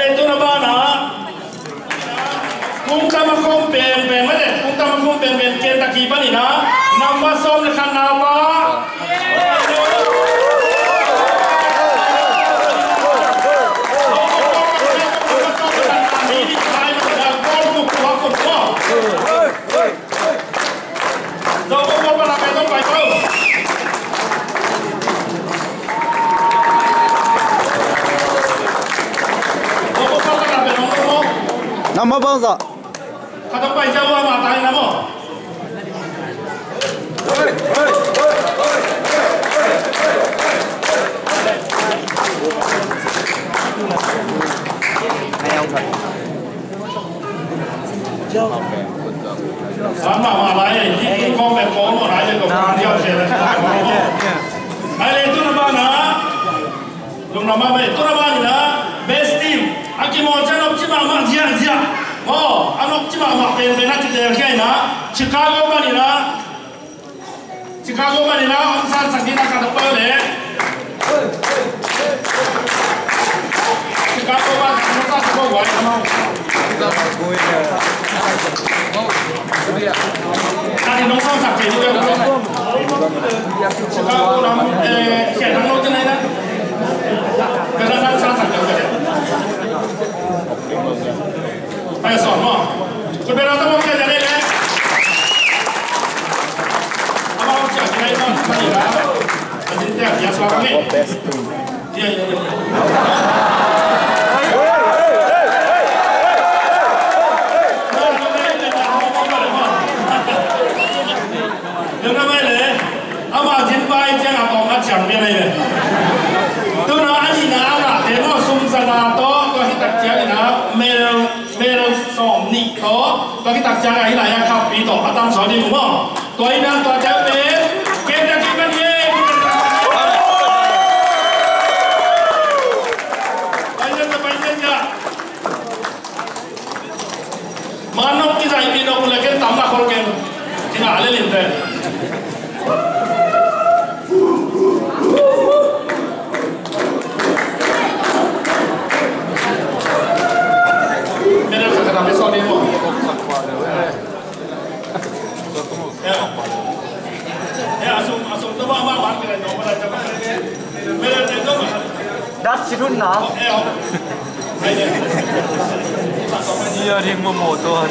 Ada itu nama na. Kung tama kong pen mana? Kung tama kong pen kita kiban ni na. Nama som lekan nama. Nama bangsa. Kata Pak Jawa mata ini nama. Sama malai, itu kau berkono aja kau dia sih. Ada itu nama na, nama itu nama ni na, best team. Aki mau jangan optimal mak dia. Oh, anu optimal mak nak kita kaya na, Chicago mana na, onsan sakina kata pale. Chicago mana, kita semua buat sama. Tadi nongkrong sakit juga. Chicago nama, siapa nongkrong jenis na? Kadang-kadang sakit juga. Ayo sama. Sebenarnya mau kita jadi ni. Apa mau kita jadi ni? Tadi lah. Tadi dia suara ni. Dia. Yang nama ni, apa jempai jangan apa macam macam ni. Tu nak ani nak apa? Tengok sumsana to, kau hitak jangan nak Merel som ni kau kita jaga hilang yang kau itu atam sodi rumah. Kau ini tu jaga kita kita ni. Banyak ya. Manok kita ini nak boleh kita tambah korken. Kita alih linte. Das sirun na. Iya, ring mo motor.